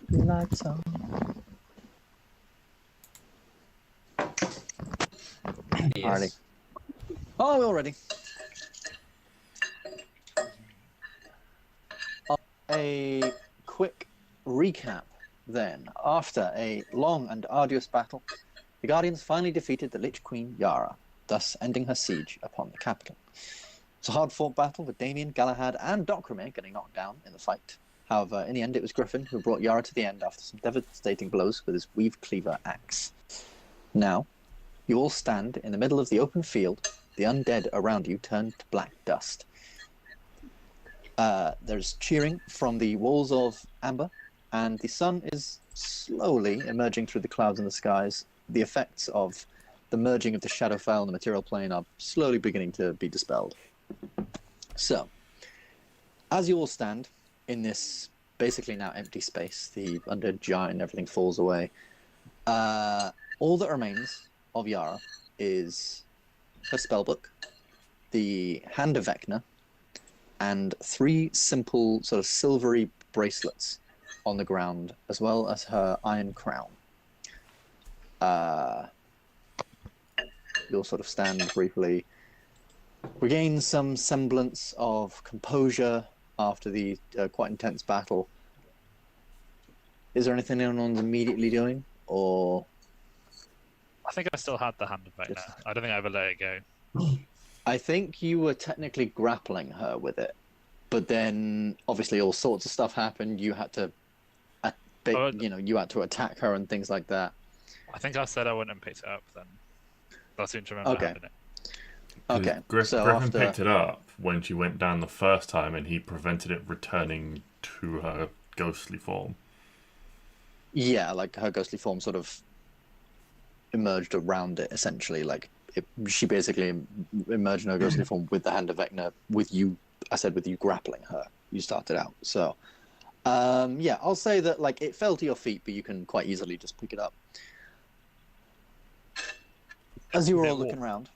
Lights on. Yes. Oh, we're all ready. A quick recap then. After a long and arduous battle, the Guardians finally defeated the Lich Queen Yara, thus ending her siege upon the capital. It's a hard-fought battle with Damien, Galahad, and Dokrumir getting knocked down in the fight. However, in the end, it was Griffin who brought Yara to the end after some devastating blows with his Weave Cleaver axe. Now, you all stand in the middle of the open field, the undead around you turned to black dust. There's cheering from the walls of Ambyr, and the sun is slowly emerging through the clouds in the skies. The effects of the merging of the Shadowfell and the material plane are slowly beginning to be dispelled. So, as you all stand in this basically now empty space, the undead giant and everything falls away, all that remains of Yara is her spellbook, the Hand of Vecna, and 3 simple sort of silvery bracelets on the ground, as well as her iron crown. You'll sort of stand briefly, regain some semblance of composure after the quite intense battle. Is there anything anyone's immediately doing, or...? I think I still had the Hand of Vecna. I don't think I ever let it go. I think you were technically grappling her with it, but then obviously all sorts of stuff happened. You had to, you had to attack her and things like that. I think I said I wouldn't have picked it up then. I seem to remember having it. Okay. Griffin picked it up when she went down the first time, and he prevented it returning to her ghostly form. Yeah, like her ghostly form sort of emerged around it, essentially. Like she basically emerged in her ghostly form with the Hand of Vecna, with you. I said with you grappling her. You started out, so yeah, I'll say that like it fell to your feet, but you can quite easily just pick it up. As you were all looking around,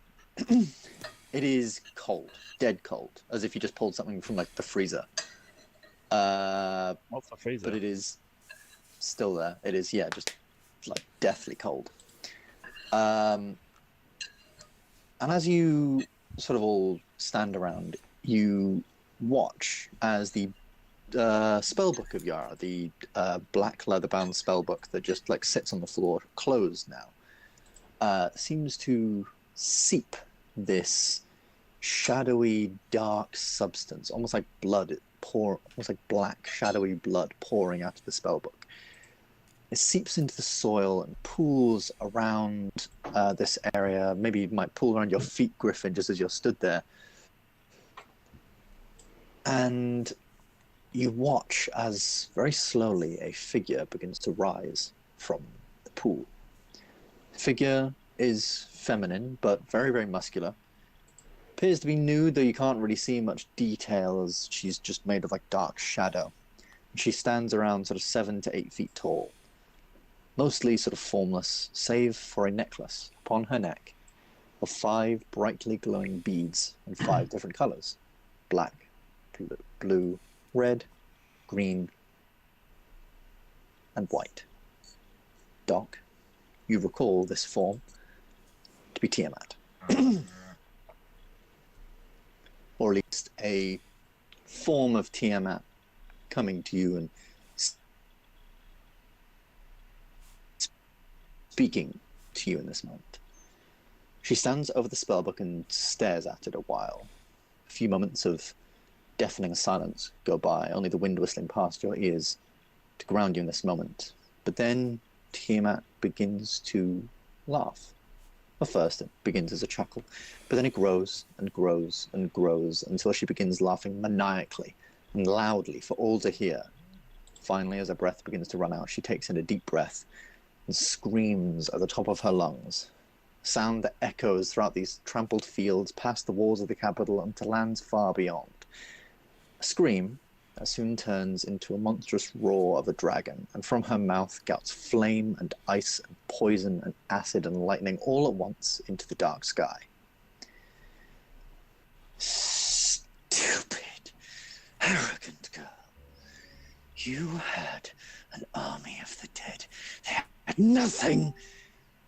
it is cold, dead cold, as if you just pulled something from like the freezer. What's the freezer? But it is still there. It is, yeah, just like deathly cold. And as you sort of all stand around, you watch as the spellbook of Yara, the black leather-bound spellbook that just like sits on the floor, closed now, seems to seep this shadowy, dark substance, almost like blood, almost like black, shadowy blood pouring out of the spellbook. It seeps into the soil and pools around this area. Maybe it might pool around your feet, Griffin, just as you're stood there. And you watch as very slowly a figure begins to rise from the pool. The figure is feminine, but very, very muscular. Appears to be nude, though you can't really see much detail, as she's just made of like dark shadow. She stands around sort of 7 to 8 feet tall, mostly sort of formless, save for a necklace upon her neck of 5 brightly glowing beads in 5 different colors: black, blue, red, green, and white. Doc, you recall this form to be Tiamat. Or at least a form of Tiamat coming to you and speaking to you in this moment. She stands over the spellbook and stares at it a while. A few moments of deafening silence go by, only the wind whistling past your ears to ground you in this moment. But then Tiamat begins to laugh. At first, it begins as a chuckle, but then it grows and grows and grows until she begins laughing maniacally and loudly for all to hear. Finally, as her breath begins to run out, she takes in a deep breath and screams at the top of her lungs. Sound that echoes throughout these trampled fields, past the walls of the capital, and to lands far beyond. A scream that soon turns into a monstrous roar of a dragon, and from her mouth gouts flame and ice and poison and acid and lightning all at once into the dark sky. Stupid, arrogant girl. You had an army of the dead. They had nothing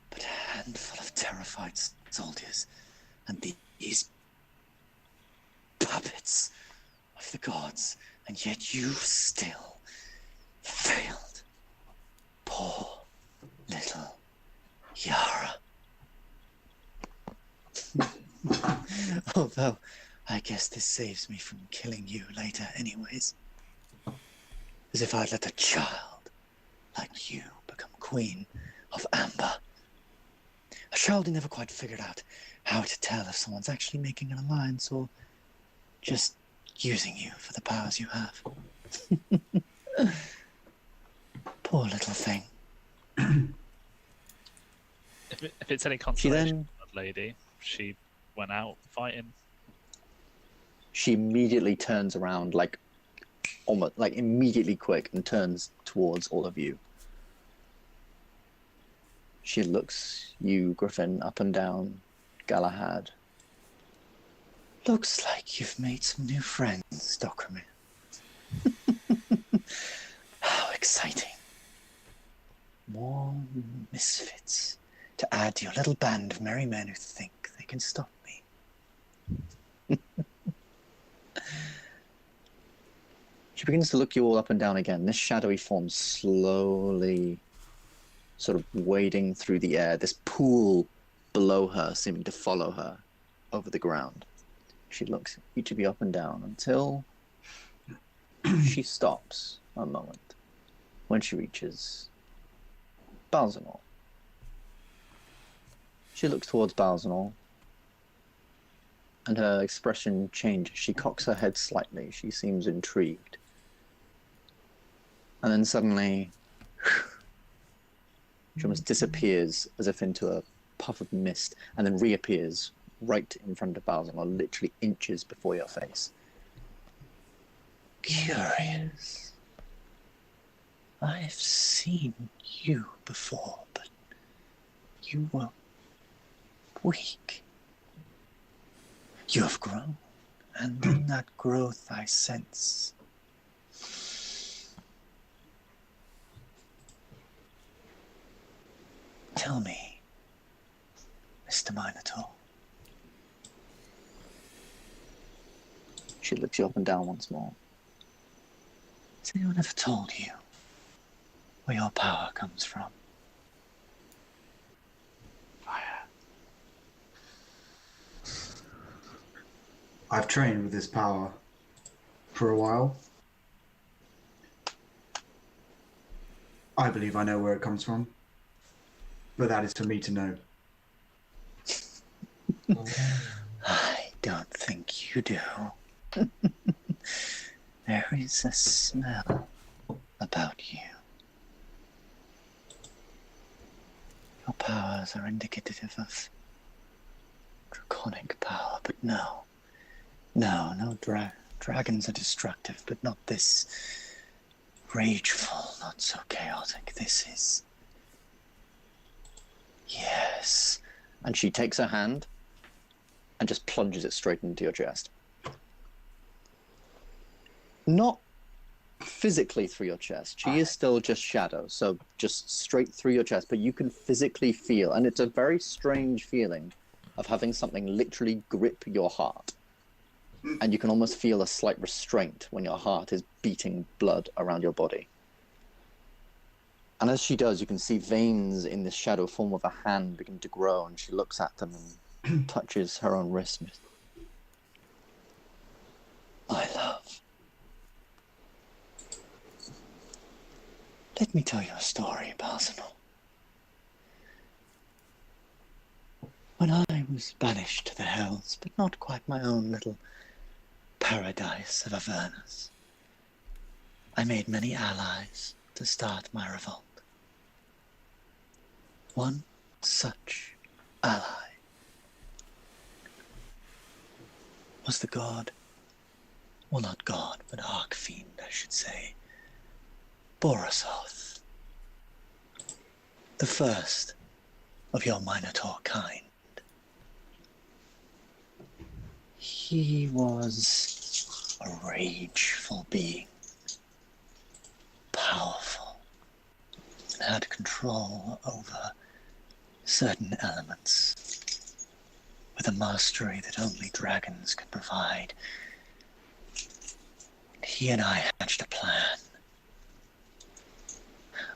but a handful of terrified soldiers and these puppets of the gods, and yet you still failed. Poor little Yara. Although, I guess this saves me from killing you later anyways. As if I'd let a child like you become queen of Ambyr. A child who never quite figured out how to tell if someone's actually making an alliance or just using you for the powers you have. Poor little thing. If it's any consolation, that lady, she went out fighting. She immediately turns around, like almost like immediately quick, and turns towards all of you. She looks you, Griffin, up and down, Galahad. Looks like you've made some new friends, Dokrumir. How exciting. More misfits to add to your little band of merry men who think they can stop me. She begins to look you all up and down again. This shadowy form slowly sort of wading through the air, this pool below her seeming to follow her over the ground. She looks each of you up and down until she stops a moment when she reaches Balzanor. She looks towards Balzanor, and her expression changes. She cocks her head slightly. She seems intrigued. And then suddenly, she almost disappears as if into a puff of mist, and then reappears right in front of Balzanor, literally inches before your face. Curious. I've seen you before, but you were weak. You have grown, and in that growth I sense tell me, Mr. Minotaur. She looks you up and down once more. Has anyone ever told you where your power comes from? Fire. I've trained with this power for a while. I believe I know where it comes from, but that is for me to know. I don't think you do. There is a smell about you. Your powers are indicative of draconic power, but no, dragons are destructive, but not this rageful, not so chaotic. This is... Yes. And she takes her hand and just plunges it straight into your chest. Not physically through your chest. She is still just shadow, so just straight through your chest, but you can physically feel, and it's a very strange feeling of having something literally grip your heart. And you can almost feel a slight restraint when your heart is beating blood around your body. And as she does, you can see veins in this shadow form of a hand begin to grow, and she looks at them and touches her own wrist. My love. Let me tell you a story, Balzanor. When I was banished to the Hells, but not quite my own little paradise of Avernus, I made many allies to start my revolt. One such ally was the god, well, not god, but archfiend, I should say, Borosoth, the first of your minotaur kind. He was a rageful being, had control over certain elements with a mastery that only dragons can provide. He and I hatched a plan.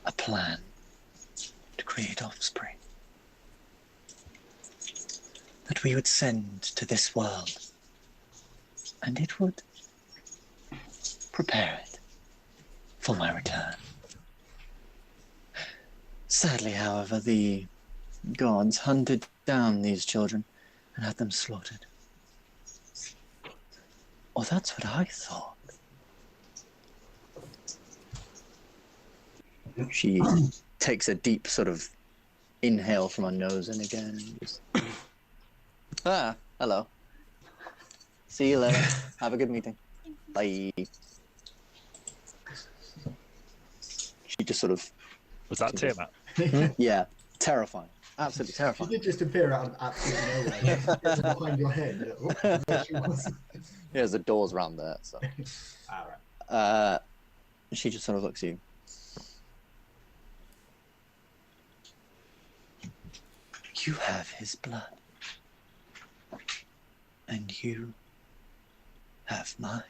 A plan to create offspring that we would send to this world, and it would prepare it for my return. Sadly, however, the gods hunted down these children and had them slaughtered. Or that's what I thought. She takes a deep sort of inhale from her nose and again just... hello. See you later. Have a good meeting. Bye. She just sort of... Was that Tiamat? Yeah, terrifying. Absolutely She terrifying. did just appear out of absolutely nowhere. Just behind your head. Oh, there she was. Yeah, there's the doors around there, so... Alright. She just sort of looks at you. You have his blood. And you have my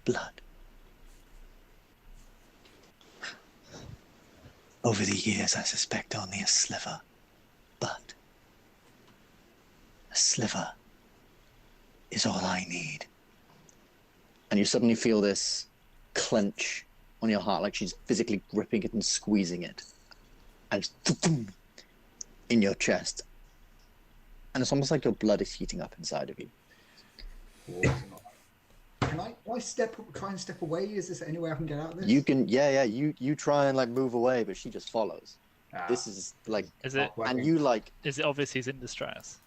blood. Over the years, I suspect only a sliver, but a sliver is all I need. And you suddenly feel this clench on your heart, like she's physically gripping it and squeezing it. And it's in your chest. And it's almost like your blood is heating up inside of you. Can I try and step away? Is this any way I can get out of this? You can, you try and like move away, but she just follows. This is like, Is it? and you like, Is it obvious he's in distress?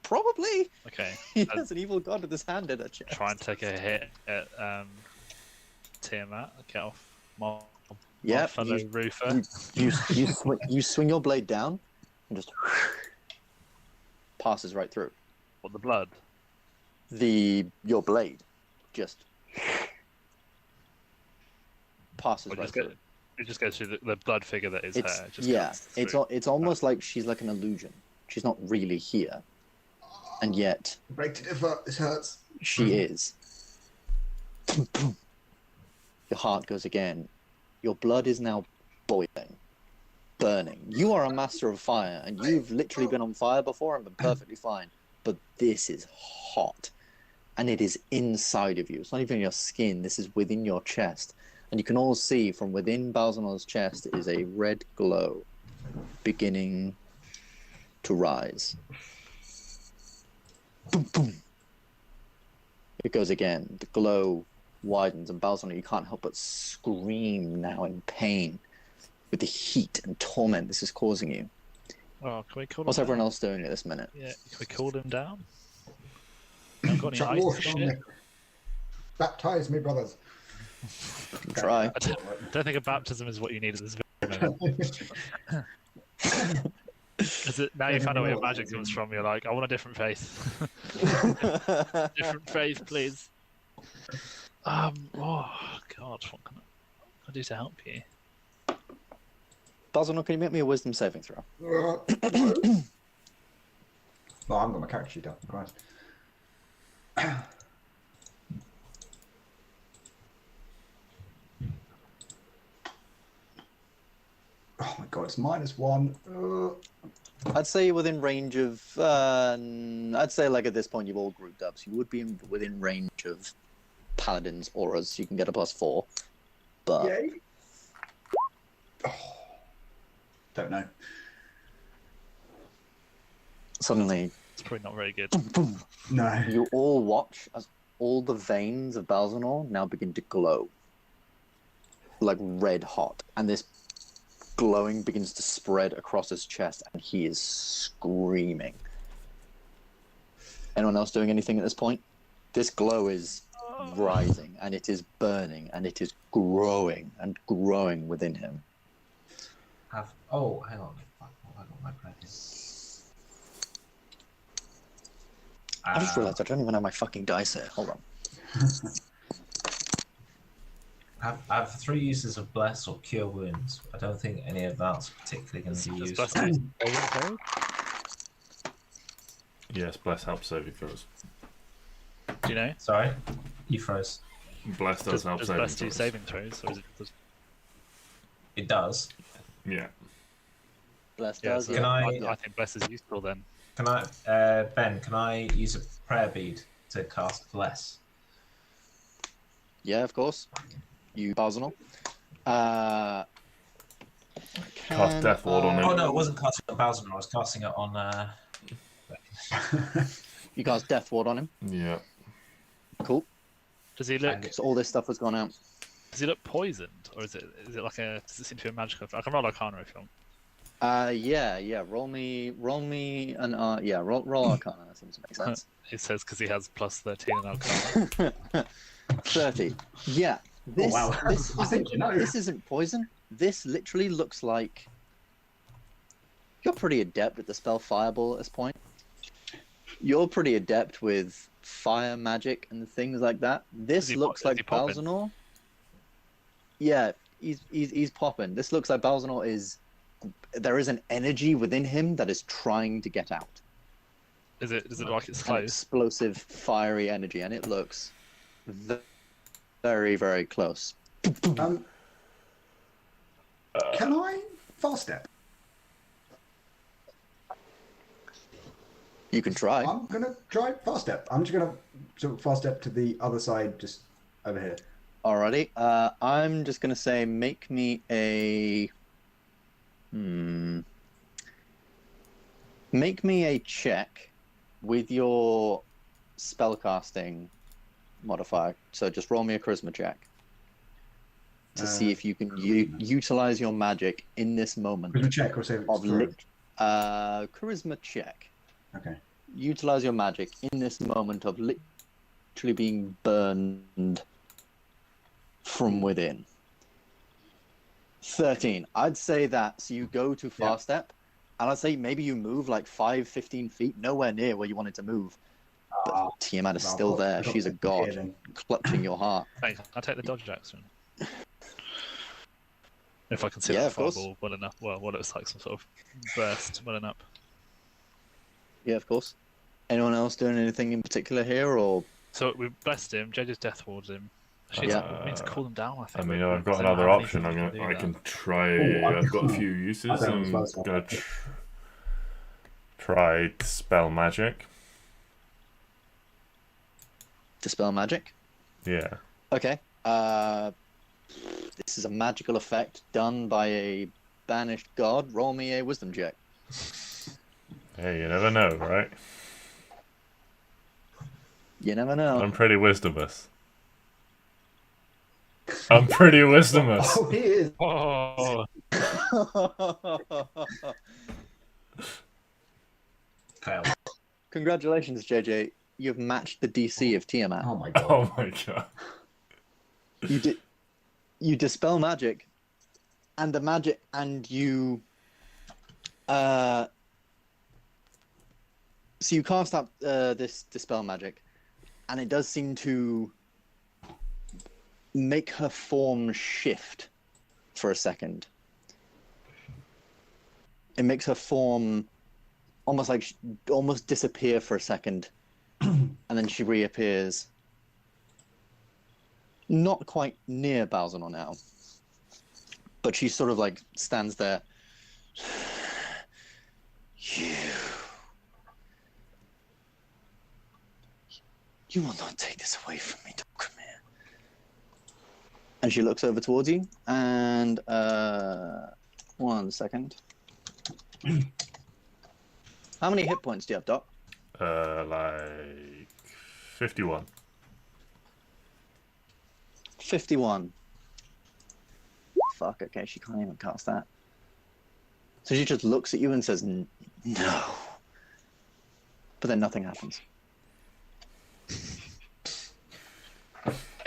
probably. Okay. He has an evil god with his hand in her chest. Try and take a hit at Tiamat. Get off my Yeah, fellow roofer. you swing your blade down and just passes right through. What, the blood? Your blade just passes Or right just through. It just goes through the blood figure that is It's her. Just yeah, goes it's through. it's almost like she's like an illusion. She's not really here, and yet Break to differ. This hurts. she is. Your heart goes again. Your blood is now boiling, burning. You are a master of fire, and you've literally been on fire before and been perfectly fine. But this is hot, and it is inside of you. It's not even your skin. This is within your chest. And you can all see from within Balzanor's chest is a red glow beginning to rise. Boom, boom. It goes again. The glow widens, and Balzanor, you can't help but scream now in pain with the heat and torment this is causing you. Oh, can we call What's him everyone down? else doing at this minute? Yeah, can we call him down? I've got any Chuck ice water on me. shit. Baptize me, brothers. Try. I don't think a baptism is what you need at this very moment. Because now you found out where your magic comes from, you're like, I want a different faith. Different faith, please. Oh, God, what can I do to help you? Balzanor, can you make me a wisdom saving throw? No, I haven't got my character sheet up. Christ. Oh my god, it's -1. I'd say you're within range of. I'd say like at this point you've all grouped up, so you would be within range of Paladin's auras. So you can get a +4, but Yay. Oh, don't know. suddenly It's probably not very good. No. you all watch as all the veins of Balzanor now begin to glow, like red hot, and this glowing begins to spread across his chest, and he is screaming. Anyone else doing anything at this point? This glow is rising, and it is burning, and it is growing and growing within him. Hang on. Fuck, I got my practice. I just realised I don't even have my fucking dice here. Hold on. I have 3 uses of bless or cure wounds. I don't think any of that's particularly going to be Does useful. Bless do saving throws? Yes, bless helps saving throws. Do you know? Sorry, you froze. Bless does help Does saving Bless do throws. saving throws, or is it does? It does. Yeah. Bless Yeah, does. so Can I think Bless is useful then. Can I, Ben? Can I use a prayer bead to cast bless? Yeah, of course. You Balzanor. Cast Death Ward on him. Oh no, it wasn't casting it on Balzanor. I was casting it on. You cast Death Ward on him. Yeah. Cool. Does he look? So all this stuff has gone out. Does he look poisoned, or is it like a? Does it seem to be a magical effect? I can roll Arcana if you want. Yeah. Roll me an roll Arcana. That seems to make sense. It says because he has plus 13 in Arcana. 30. Yeah. This, wow. this I think isn't, you know. this isn't poison. This literally looks like you're pretty adept at the spell Fireball at this point. You're pretty adept with fire magic and things like that. This looks like Balzanor. Yeah, he's popping. This looks like Balzanor is. There is an energy within him that is trying to get out. Is it like it's An close? explosive, fiery energy, and it looks very, very close. Can I fast step? You can try. I'm gonna try fast step. I'm just gonna sort of fast step to the other side, just over here. Alrighty. I'm just gonna say, make me a. Make me a check with your spellcasting modifier. So just roll me a charisma check to see if you can utilize your magic in this moment Charisma check or save it. of charisma check. Okay. Utilize your magic in this moment of literally being burned from within. 13. I'd say that. So you go to fast step, and I'd say maybe you move like 15 feet, nowhere near where you wanted to move. But Tiamat is still there. She's a god, clutching your heart. Thanks. I'll take the dodge action. If I can see Yeah, that of course. fireball well enough. Well, what it looks like some sort of burst well enough. Yeah, of course. Anyone else doing anything in particular here, or? So we blessed him. Judge's death wards him. She's Yeah. means to cool them down. I I think. mean, but I've got we don't another have option. anything to do I that. can try. Oh, I've got a few uses. I don't I'm know, so- gonna try Dispel Magic. Dispel magic? Yeah. Okay. This is a magical effect done by a banished god. Roll me a wisdom check. Hey, you never know, right? You never know. I'm pretty wisdomous. I'm pretty wisdomous. Oh, he is. Oh, Fail. Congratulations, JJ. You've matched the DC of Tiamat. Oh my god. Oh my god. You dispel magic, and the magic, and you. So you cast up this dispel magic, and it does seem to make her form shift for a second. It makes her form almost disappear for a second, and then she reappears. Not quite near Balzanor now, but she sort of like stands there. You will not take this away from me, Dokrumir. And she looks over towards you, and 1 second. How many hit points do you have, Doc? Like 51. 51. Fuck, okay, she can't even cast that. So she just looks at you and says, no. But then nothing happens.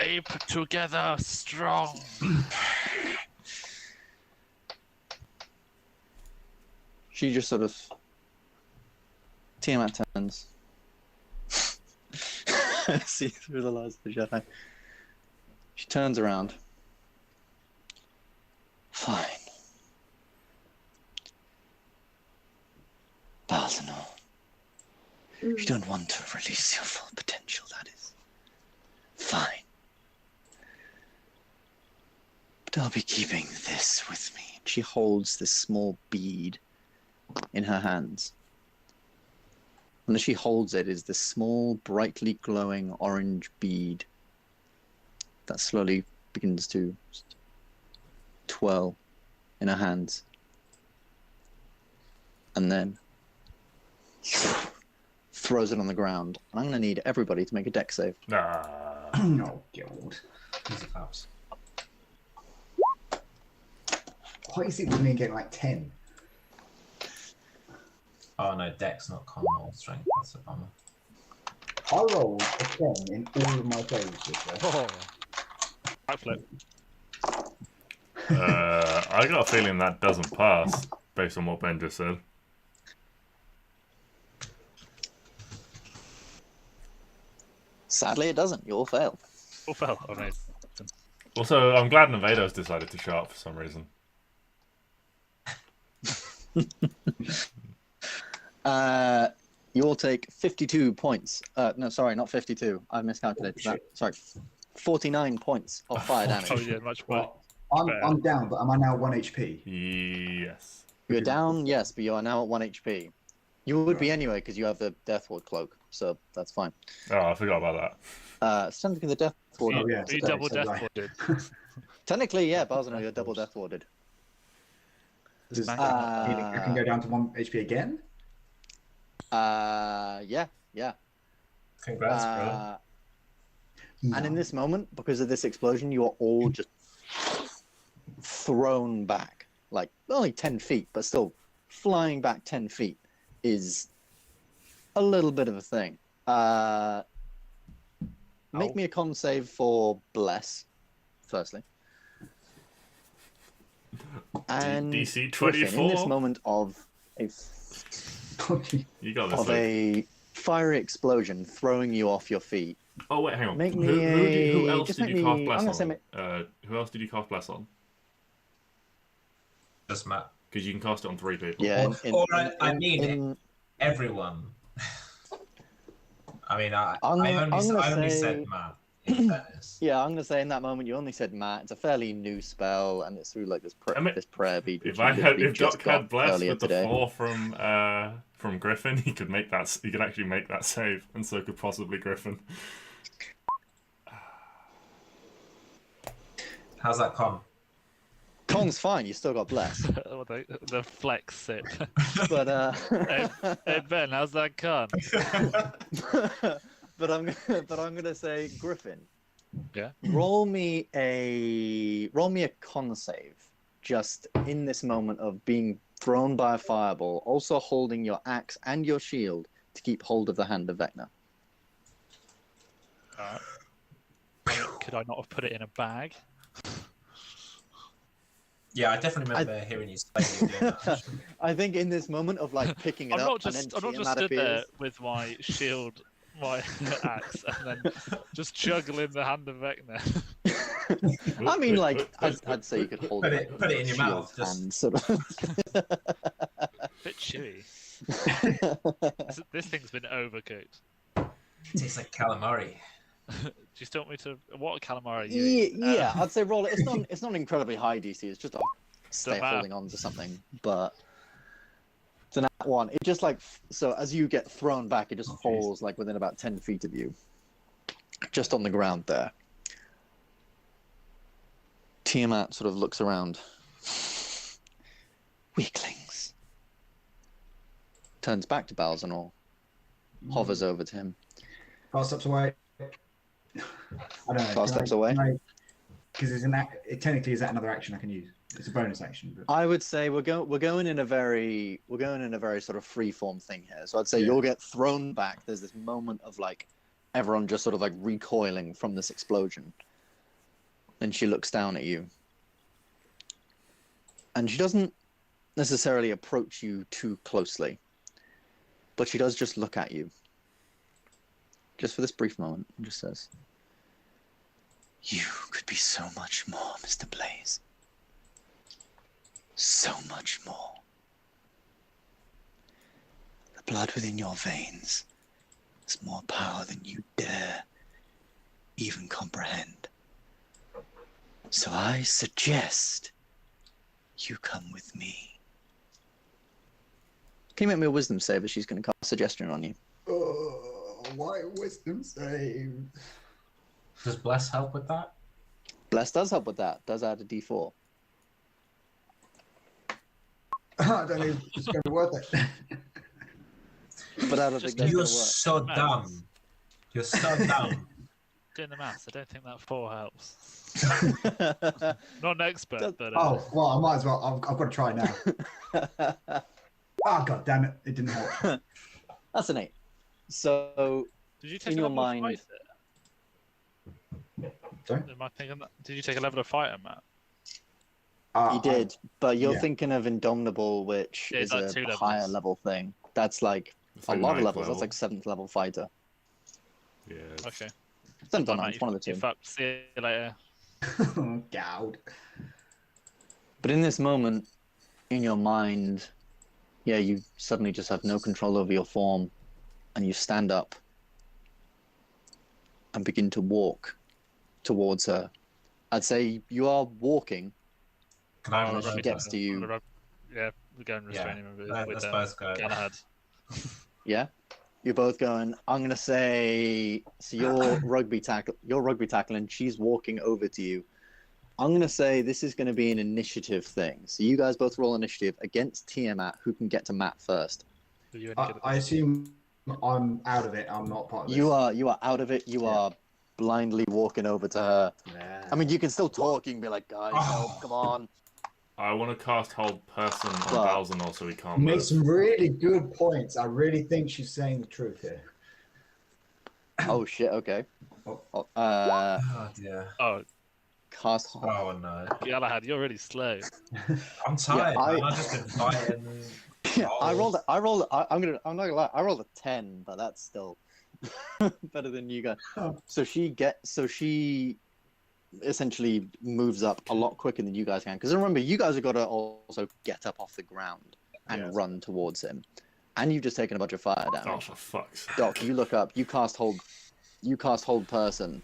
ape together, strong. She just sort of... Tiamat turns. See through the lies of the Jedi. She turns around You don't want to release your full potential, that is fine. But I'll be keeping this with me. She holds this small bead in her hands. And as she holds it is this small, brightly glowing orange bead that slowly begins to twirl in her hands. And then throws it on the ground. And I'm going to need everybody to make a dex save. Nah. Oh, God. Easy claps. What is it with me getting like 10? Oh no, Dex, not con or strength. That's a bummer. I rolled a 10 in all of my saves this way. Oh. Backflip. I got a feeling that doesn't pass, based on what Ben just said. Sadly, it doesn't. You all fail. Oh, fell. Oh, nice. Also, I'm glad Nevado's decided to show up for some reason. You all take 52 points. No, sorry, not 52. I miscalculated that. Sorry, 49 points of fire damage. Oh, yeah, much more. I'm down, but am I now 1 HP? Yes. You're down, yes, but you are now at 1 HP. You would be anyway, because you have the Death Ward cloak, so that's fine. Oh, I forgot about that. Technically, the Death Ward. Oh, yeah. You so- double so death like- warded. Technically, yeah, Balzanor, you're double Death Warded. Does Bang. that mean I can go down to 1 HP again? Yeah. Congrats, bro. And in this moment, because of this explosion, you are all just thrown back. Like, only 10 feet, but still, flying back 10 feet is a little bit of a thing. Make me a con save for Bless, firstly. And DC Griffin, 24. in this moment of You got this. Luke. a fiery explosion throwing you off your feet, Oh wait, hang on. make Who, me who else just did make you me- cast Bless I'm gonna say on? Who else did you cast Bless on? Just Matt. Because you can cast it on 3 people. yeah. I mean, everyone. I mean, I only said Matt. In fairness. Yeah, I'm gonna say in that moment you only said Matt. It's a fairly new spell, and it's through like this I mean, this prayer bead. If which you literally if just Doc had got Bless earlier with the today. 4 from Griffin, he could make that. He could actually make that save, and so could possibly Griffin. How's that con? Con's fine. You still got Bless, Oh, the flex it. but Hey, Ben, how's that con? but I'm gonna say Griffin. Yeah. Roll me a con save, just in this moment of being thrown by a fireball, also holding your axe and your shield to keep hold of the hand of Vecna. Could I not have put it in a bag? Yeah, I definitely remember hearing you say you doing that. Actually. I think in this moment of like picking it I'm up not and just then I'm not seeing just that stood there appears. with my shield, my axe, and then just juggling the hand of Vecna. I mean, like I'd say you could hold Put it, it- put it in your shield mouth, just- and sort of. Bit chewy. This thing's been overcooked. Tastes like calamari. Do you still want me to? What calamari are you eating? Yeah, I'd say roll it. It's not incredibly high DC. It's just a stay math. holding on to something, but it's an at one. It just like so as you get thrown back, it just falls like within about 10 feet of you, just on the ground there. Tiamat sort of looks around. Weaklings. Turns back to Balzanor, hovers over to him. 5 steps away. I don't know. 5 steps away? Because it technically is that another action I can use. It's a bonus action. But... I would say we're going in a very sort of free form thing here. So I'd say you'll get thrown back. There's this moment of like everyone just sort of like recoiling from this explosion. Then she looks down at you. And she doesn't necessarily approach you too closely. But she does just look at you. Just for this brief moment, and just says, "You could be so much more, Mr. Blaze. So much more. The blood within your veins It's more power than you dare even comprehend. So I suggest you come with me. Can you make me a wisdom save as she's going to cast suggestion on you? Oh, why wisdom save? Does bless help with that? Bless does help with that. Does add a d4. I don't think it's going to be worth it. But I don't think that's You're going to work. so dumb. You're so dumb. Doing the maths, I don't think that 4 helps. Not an expert, but Oh, well, I might as well. I've got to try now. Oh, god damn it. It didn't help. That's an 8. So, did you take in a your level mind- of fighter? Sorry? Am I thinking that? Did you take a level of fighter, Matt? you did, but you're yeah. thinking of Indomitable, which Yeah, is it's like a 2 levels. higher level thing. That's like It's a like lot of 9th levels. level. That's like 7th level fighter. Yeah. Okay. 7th or Well, 9th, one of the you two. fucked. See you later. Oh, God. But in this moment, in your mind, yeah, you suddenly just have no control over your form, and you stand up and begin to walk towards her. I'd say you are walking, Can I and as run she over gets her? to you, Yeah, we're going restraining him with Let's both go. Galahad. yeah, you're both going. I'm gonna say, so you're rugby tackling. She's walking over to you. I'm gonna say this is gonna be an initiative thing. So you guys both roll initiative against Tiamat. Who can get to Matt first? Are you any good at I this? assume I'm out of it. I'm not part of this. You are out of it. You Yeah. are blindly walking over to her. Yeah. I mean, you can still talk. You can be like, guys, help, come on. I want to cast Hold Person on But- Balzanor so he can't You make move. some really good points. I really think she's saying the truth here. Oh shit. Okay. Oh. Oh dear. Oh, Cast. Oh no. Galahad, you're really slow. I'm tired. I- man. I've just been fighting. Yeah, I'm not gonna lie. I rolled a 10, but that's still better than you guys. Oh. So she essentially moves up a lot quicker than you guys can. Because remember, you guys have got to also get up off the ground and Yes. run towards him. And you've just taken a bunch of fire Oh, damage. for fuck's sake. Doc, you look up. You cast hold person.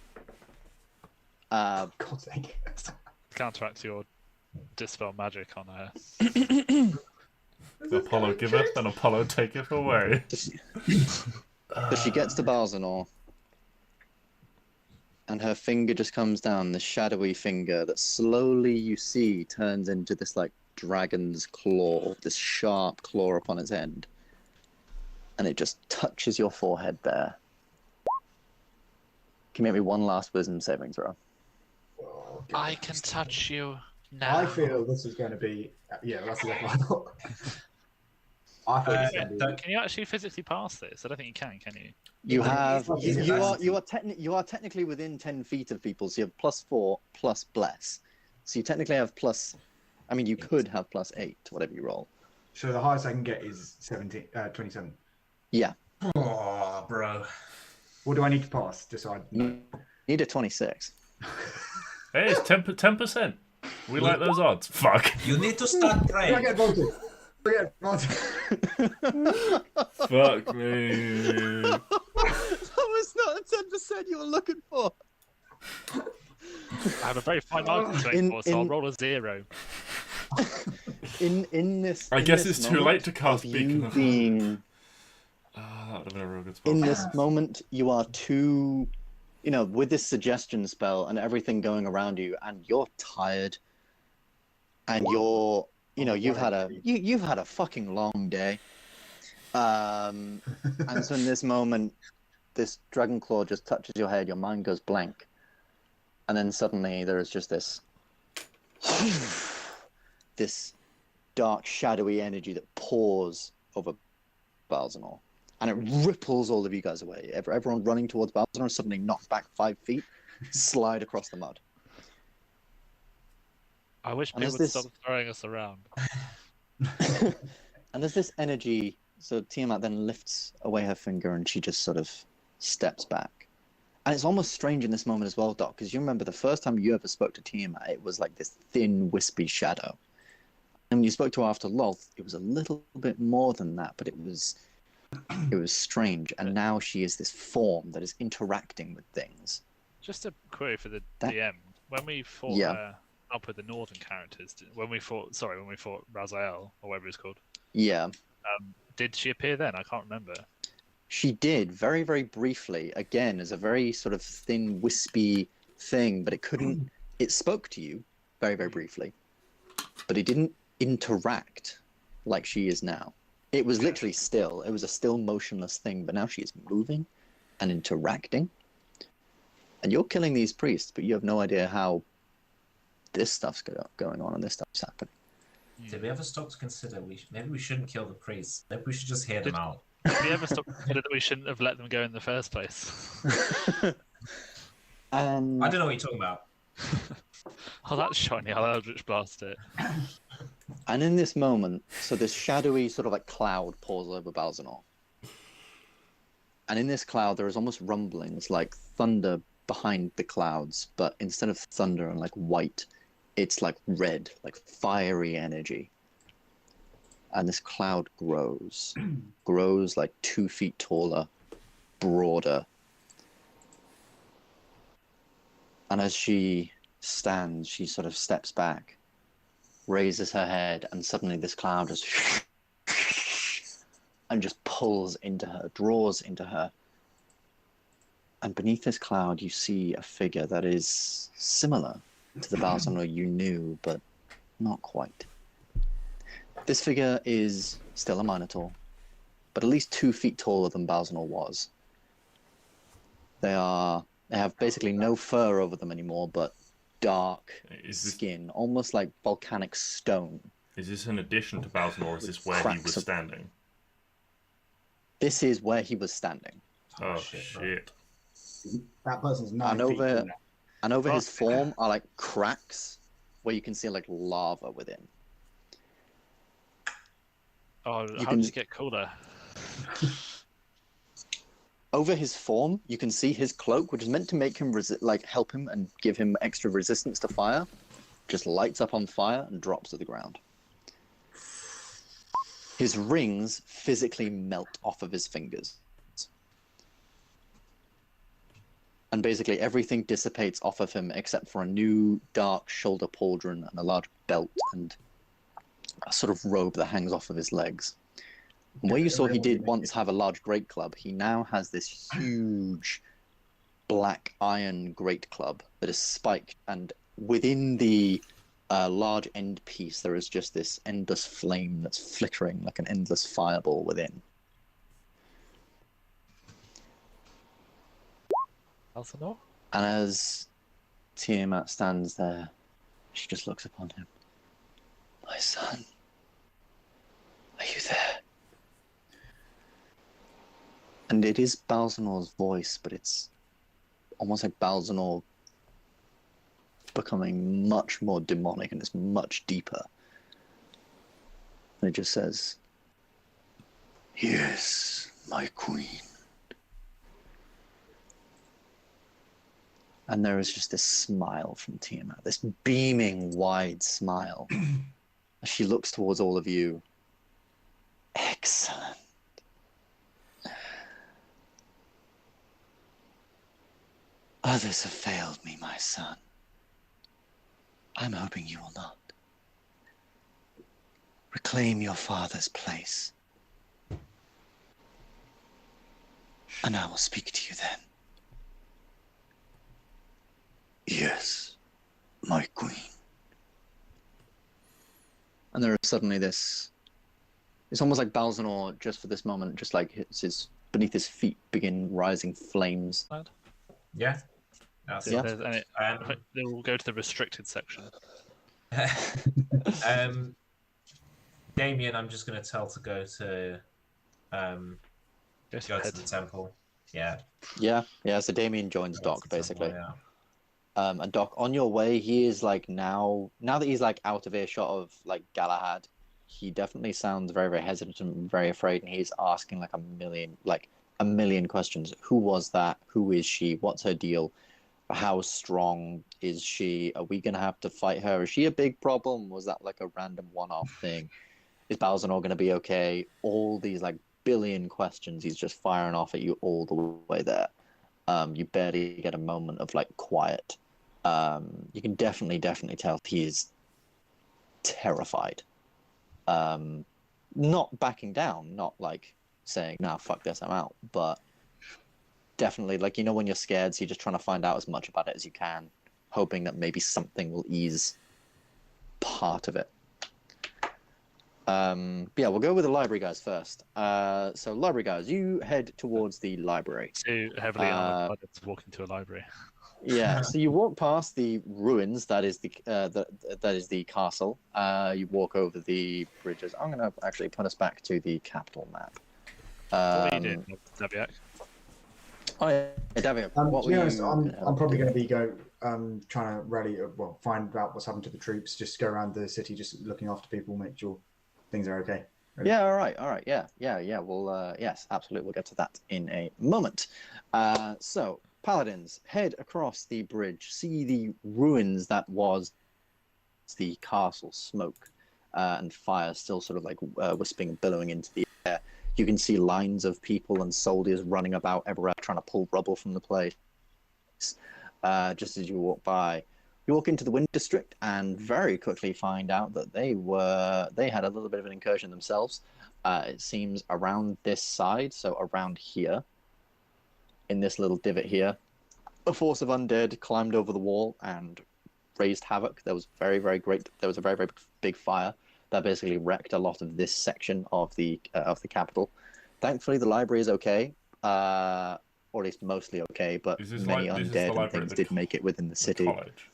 God's sake. Counteract your dispel magic on her. Apollo giveth, and Apollo taketh away. So she gets to Balzanor, and her finger just comes down, this shadowy finger that slowly you see turns into this like dragon's claw, this sharp claw upon its end. And it just touches your forehead there. Can you make me one last wisdom saving throw? Oh, God. I can touch you now. I feel this is going to be. Yeah, that's exactly what I thought. I thought this was going to be. Can you actually physically pass this? I don't think you can you? You have It's you, not you easy. you are technically within 10 feet of people, so you have +4 plus bless. So you technically have plus. I mean, you could have +8 to whatever you roll. So the highest I can get is 27. Yeah, Oh, bro. What do I need to pass? Just so I know. need a 26. Hey, it's 10%. We like those odds. Fuck. You need to start I praying. get voted. I get voted. Fuck me. That was not the 10% you were looking for. I have a very fine market to In- aim for, so I'll in- roll a 0. In this, I in guess this it's too moment late to cast of Beacon you of- being Ah, that would have been a real good spot. in this moment, you are too, with this suggestion spell and everything going around you, and you're tired, and you're, you've had a fucking long day, and so in this moment, this dragon claw just touches your head, your mind goes blank, and then suddenly there is just this dark, shadowy energy that pours over Balzanor. And it ripples all of you guys away. Everyone running towards Balzanor is suddenly knocked back 5 feet, slide across the mud. I wish And people there's would this- stop throwing us around. And there's this energy, so Tiamat then lifts away her finger and she just sort of steps back. And it's almost strange in this moment as well, Doc, because you remember the first time you ever spoke to Tiamat, it was like this thin, wispy shadow. And when you spoke to her after Lolth, it was a little bit more than that, but it was It was strange, and now she is this form that is interacting with things. Just a query for the That- DM. When we fought up with the northern characters, when we fought Raziel, or whatever it's called, Yeah, did she appear then? I can't remember. she did very, very briefly. Again, as a very sort of thin, wispy thing, but it couldn't. It spoke to you very, very briefly, but it didn't interact like she is now. It was literally still. It was a still, motionless thing, but now she is moving and interacting. And you're killing these priests, but you have no idea how this stuff's going on and this stuff's happening. Did we ever stop to consider maybe we shouldn't kill the priests? Maybe we should just hear them out. Did we ever stop to consider that we shouldn't have let them go in the first place? And I don't know what you're talking about. Oh, that's shiny. I'll Eldritch Blast it. And in this moment, so this shadowy sort of like cloud pours over Balzanor. And in this cloud, there is almost rumblings like thunder behind the clouds, but instead of thunder and like white, it's like red, like fiery energy. And this cloud grows like 2 feet taller, broader. And as she stands, she sort of steps back, raises her head, and suddenly this cloud just and just pulls into her, draws into her. And beneath this cloud, you see a figure that is similar to the Balzanor you knew, but not quite. This figure is still a minotaur, but at least 2 feet taller than Balzanor was. They have basically no fur over them anymore, but dark skin, almost like volcanic stone. Is this an addition to Balzanor, or is this where he was standing? This is where he was standing. Oh, shit. That person's 9 And feet over, tall now. and over his form are like cracks where you can see like lava within. Oh, how did it get cooler? Over his form, you can see his cloak, which is meant to make him help him and give him extra resistance to fire, just lights up on fire and drops to the ground. His rings physically melt off of his fingers. And basically everything dissipates off of him except for a new dark shoulder pauldron and a large belt and a sort of robe that hangs off of his legs. And where you saw he did once have a large great club, he now has this huge black iron great club that is spiked, and within the large end piece there is just this endless flame that's flickering like an endless fireball within. Balzanor? And as Tiamat stands there, she just looks upon him. My son, are you there? And it is Balzanor's voice, but it's almost like Balzanor becoming much more demonic and it's much deeper. And it just says, "Yes, my queen." And there is just this smile from Tiamat, this beaming, wide smile. As she looks towards all of you. Excellent. Others have failed me, my son. I'm hoping you will not. Reclaim your father's place. And I will speak to you then. Yes, my queen. And there is suddenly this... It's almost like Balzanor, just for this moment, just like beneath his feet begin rising flames. Yeah. That's Yeah. They will go to the restricted section. Damien, I'm just going to tell to go to Go go to the temple. Yeah. Yeah, so Damien joins Go to Doc, the temple, basically. yeah. And Doc, on your way, he is like now that he's like out of earshot of like Galahad, he definitely sounds very, very hesitant and very afraid, and he's asking like a million questions. Who was that? Who is she? What's her deal? How strong is she? Are we gonna have to fight her? Is she a big problem? Was that like a random one-off thing? Is Balzanor gonna be okay? All these like billion questions he's just firing off at you all the way there. You barely get a moment of like quiet. You can definitely tell he is terrified. Not backing down, not like saying, "Nah, fuck this, I'm out," but definitely, like, when you're scared, so you're just trying to find out as much about it as you can, hoping that maybe something will ease part of it. But yeah, we'll go with the library guys first. So library guys, you head towards the library. Too heavily armored to walk into a library. Yeah, so you walk past the ruins. That is the castle. You walk over the bridges. I'm gonna actually put us back to the capital map. What are you doing, Daviak? Oh yeah, Daviak. To be honest, I'm probably going to be trying to rally, find out what's happened to the troops. Just go around the city, just looking after people, make sure things are okay. Ready? Yeah, all right, yeah. Well, yes, absolutely. We'll get to that in a moment. So, Paladins, head across the bridge, see the ruins that was the castle, smoke and fire still sort of like wisping and billowing into the air. You can see lines of people and soldiers running about everywhere, trying to pull rubble from the place. Just as you walk by, you walk into the Wind District and very quickly find out that they had a little bit of an incursion themselves. It seems around this side, so around here, in this little divot here, a force of undead climbed over the wall and raised havoc. There was very very big fire that basically wrecked a lot of this section of the capital. Thankfully, the library is okay, or at least mostly okay. But many undead and things did make it within the city. College.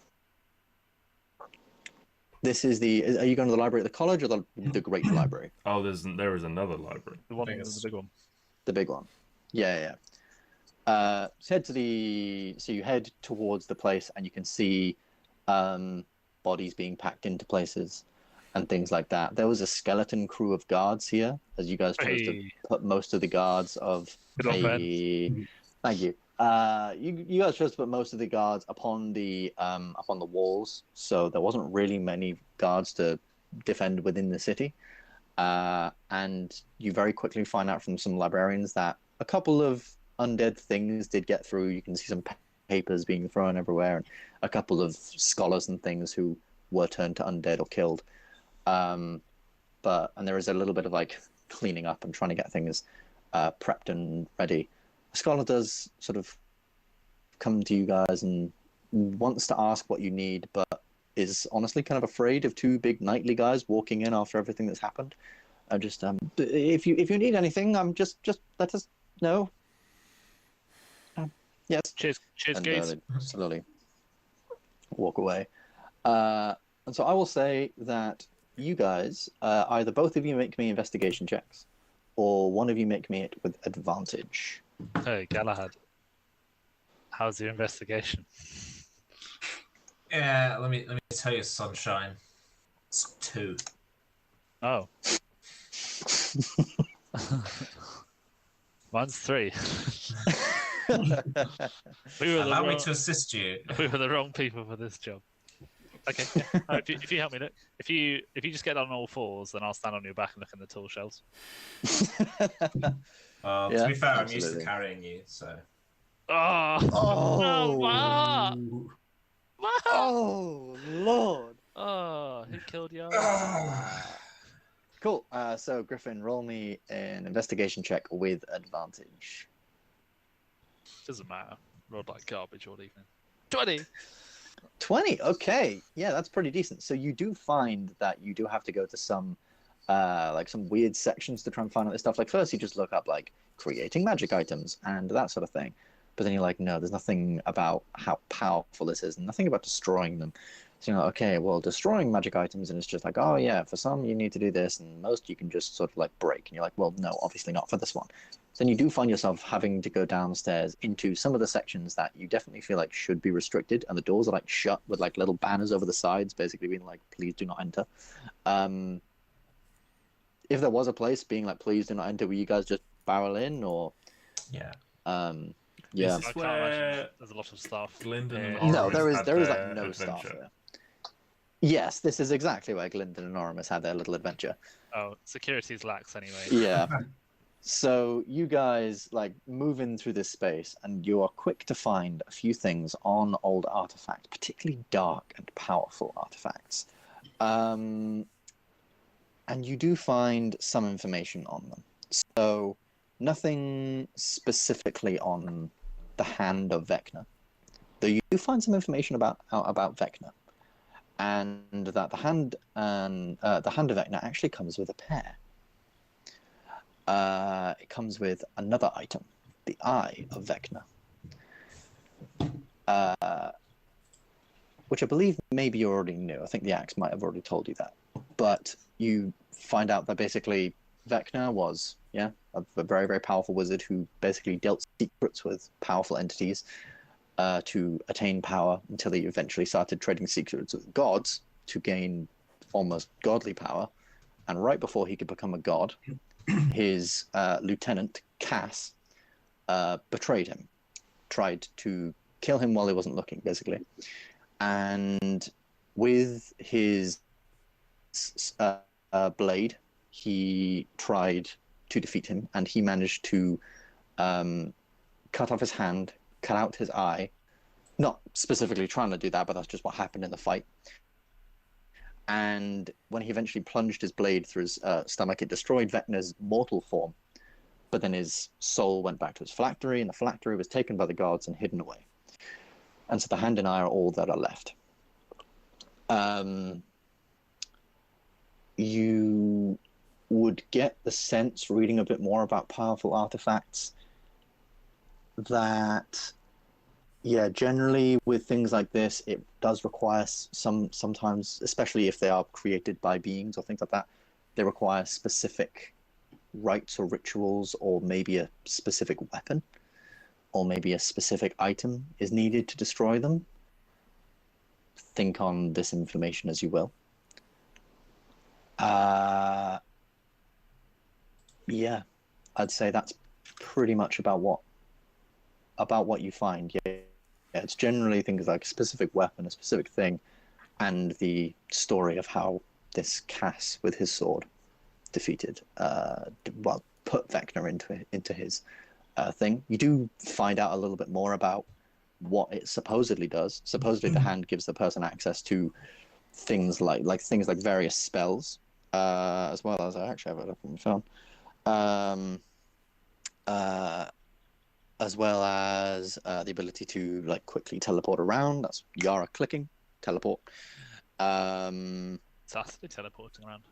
This is the. Are you going to the library at the college or the Great Library? Oh, there is another library. The one, the big one. The big one. Yeah. So you head towards the place, and you can see bodies being packed into places and things like that. There was a skeleton crew of guards here, as you guys chose to put most of the guards of Thank you. You guys chose to put most of the guards upon the walls, so there wasn't really many guards to defend within the city. And you very quickly find out from some librarians that a couple of undead things did get through. You can see some papers being thrown everywhere, and a couple of scholars and things who were turned to undead or killed. And there is a little bit of like cleaning up and trying to get things prepped and ready. A scholar does sort of come to you guys and wants to ask what you need, but is honestly kind of afraid of two big knightly guys walking in after everything that's happened. Just if you need anything, just let us know. Yes. Cheers, guys. Slowly walk away. And so I will say that you guys, either both of you make me investigation checks, or one of you make me it with advantage. Hey, Galahad. How's your investigation? Yeah, let me tell you, sunshine. It's 2. Oh. Mine's 3. Allow me to assist you. We were the wrong people for this job. Okay. Yeah. If you help me look, if you just get on all fours, then I'll stand on your back and look in the tool shelves. To be fair, I'm used to carrying you, so. Oh, wow! Oh, Lord! Oh, who killed you? Cool. So Griffin, roll me an investigation check with advantage. Doesn't matter. Rolled like garbage all evening. 20. 20. Okay, yeah, that's pretty decent. So you do find that you do have to go to some weird sections to try and find out this stuff. Like first, you just look up like creating magic items and that sort of thing. But then you're like, no, there's nothing about how powerful this is, and nothing about destroying them. So you're like, okay, well, destroying magic items, and it's just like, oh yeah, for some you need to do this, and most you can just sort of like break. And you're like, well, no, obviously not for this one. So then you do find yourself having to go downstairs into some of the sections that you definitely feel like should be restricted, and the doors are like shut with like little banners over the sides, basically being like, please do not enter. If there was a place being like, please do not enter, will you guys just barrel in, or? Yeah. Yeah. I can't imagine there's a lot of stuff. No, there is like no staff here. Yes, this is exactly where Glyndon and Oramus had their little adventure. Oh, security's lax anyway. Yeah. So you guys like move in through this space, and you are quick to find a few things on old artifacts, particularly dark and powerful artifacts. And you do find some information on them. So nothing specifically on the Hand of Vecna, though you do find some information about Vecna, and that the Hand of Vecna actually comes with a pair. It comes with another item, the Eye of Vecna, which I believe maybe you already knew. I think the axe might have already told you that. But you find out that basically Vecna was, a very, very powerful wizard who basically dealt secrets with powerful entities to attain power until he eventually started trading secrets with gods to gain almost godly power. And right before he could become a god, his lieutenant, Cass, betrayed him, tried to kill him while he wasn't looking, basically. And with his blade, he tried to defeat him, and he managed to cut off his hand, cut out his eye. Not specifically trying to do that, but that's just what happened in the fight. And when he eventually plunged his blade through his stomach, it destroyed Vecna's mortal form. But then his soul went back to his phylactery, and the phylactery was taken by the gods and hidden away. And so the hand and eye are all that are left. You would get the sense, reading a bit more about powerful artifacts, that generally with things like this, it does require sometimes, especially if they are created by beings or things like that, they require specific rites or rituals, or maybe a specific weapon, or maybe a specific item is needed to destroy them. Think on this information as you will. I'd say that's pretty much about what you find. It's generally things like a specific weapon, a specific thing, and the story of how this Cass with his sword defeated, put Vecna into his thing. You do find out a little bit more about what it supposedly does. Supposedly, the hand gives the person access to things like various spells, as well as, I actually have it up on my phone, as well as the ability to quickly teleport around. That's Yara clicking, teleport. It's actually teleporting around.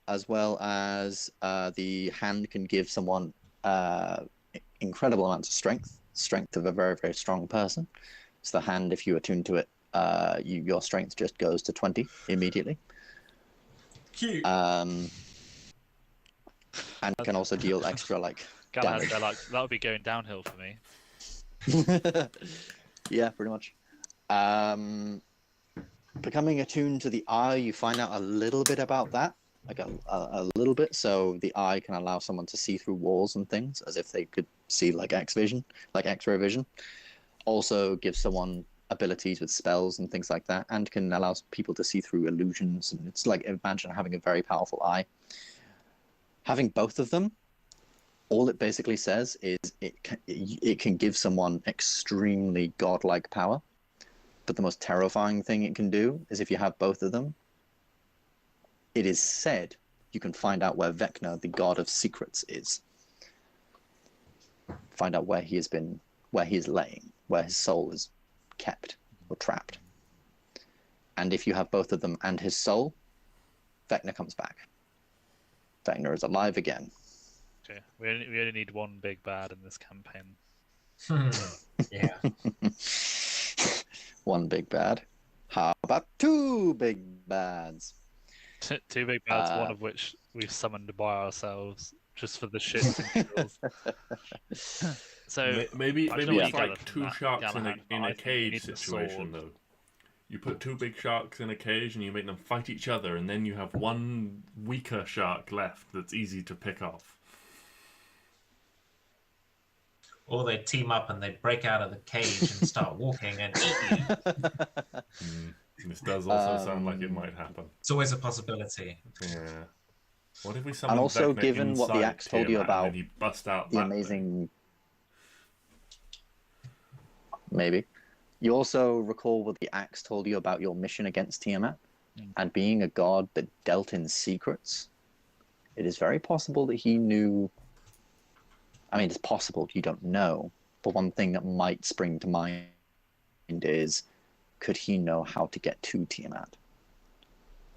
As well as the hand can give someone incredible amounts of strength of a very, very strong person. So the hand, if you attune to it, your strength just goes to 20 immediately. Cute. And can also deal extra Galahad, damage. that would be going downhill for me. Yeah, pretty much. Becoming attuned to the eye, you find out a little bit about that, a little bit. So the eye can allow someone to see through walls and things as if they could see X-ray vision. Also gives someone abilities with spells and things like that, and can allow people to see through illusions. And it's imagine having a very powerful eye. Having both of them, all it basically says is it can give someone extremely godlike power. But the most terrifying thing it can do is, if you have both of them, it is said you can find out where Vecna, the god of secrets, is. Find out where he is laying, where his soul is kept or trapped. And if you have both of them and his soul, Vecna comes back. Vecna is alive again. Okay. We only need one big bad in this campaign. Yeah. One big bad. How about two big bads? Two big bads, one of which we've summoned by ourselves just for the shits and giggles. So maybe it's like two sharks Galahad, in a I think we cage need the situation, sword. though. You put two big sharks in a cage and you make them fight each other, and then you have one weaker shark left that's easy to pick off. Or they team up and they break out of the cage and start walking and eat you. This does also sound like it might happen. It's always a possibility. Yeah. What if we summon And also, Vecna given what the inside axe told you Tiamat, about and then he bust out the that thing? amazing... Maybe. You also recall what the axe told you about your mission against Tiamat, and being a god that dealt in secrets. It is very possible that he knew... I mean, it's possible, you don't know, but one thing that might spring to mind is, could he know how to get to Tiamat?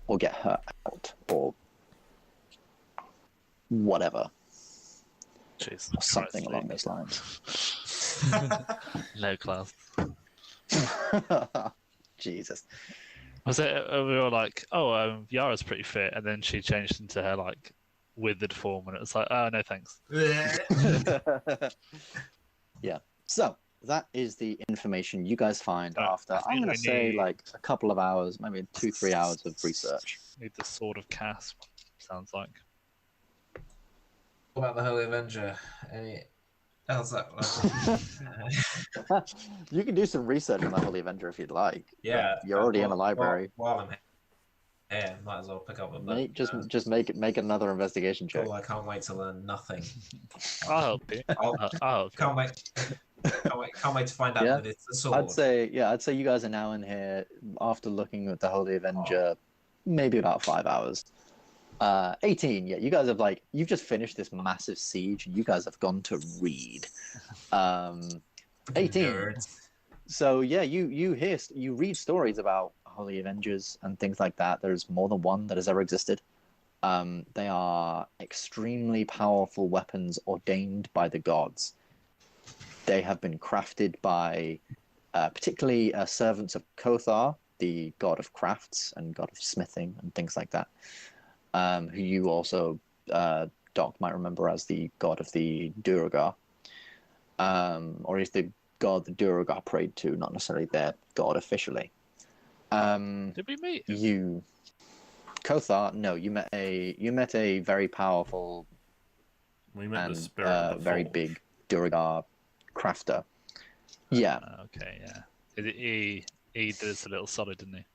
Or get her out, or whatever. Jesus Or something Christ, along those lines. low class. Jesus. Was it? We were like, oh, Yara's pretty fit, and then she changed into her like withered form, and it was like, oh no, thanks. Yeah. So that is the information you guys find Right, after, I think I'm going we to say, need- like a couple of hours, maybe 2-3 hours of research. Need the Sword of Casp. Sounds like. What about the Holy Avenger? Any else that? You can do some research on the Holy Avenger if you'd like. Yeah, You're already in the library. While I'm here, might as well pick up a book. Just make another investigation check. Cool, I can't wait to learn nothing. I'll help you. I'll help you. Can't wait. Can't wait to find out Yeah, that it's a sword. I'd say you guys are now in here after looking at the Holy Avenger, maybe about 5 hours. 18, yeah, you guys have you've just finished this massive siege and you guys have gone to read. 18. Nerds. So yeah, you read stories about Holy Avengers and things like that. There's more than one that has ever existed. They are extremely powerful weapons ordained by the gods. They have been crafted by particularly servants of Kothar, the god of crafts and god of smithing and things like that, who you also, Doc, might remember as the god of the Duergar, or is the god the Duergar prayed to, not necessarily their god officially. Did we meet? You, Kothar? No, you met a very powerful We met and the spirit of the very Forge. big Duergar crafter. Yeah, Okay, yeah. He did us a little solid, didn't he?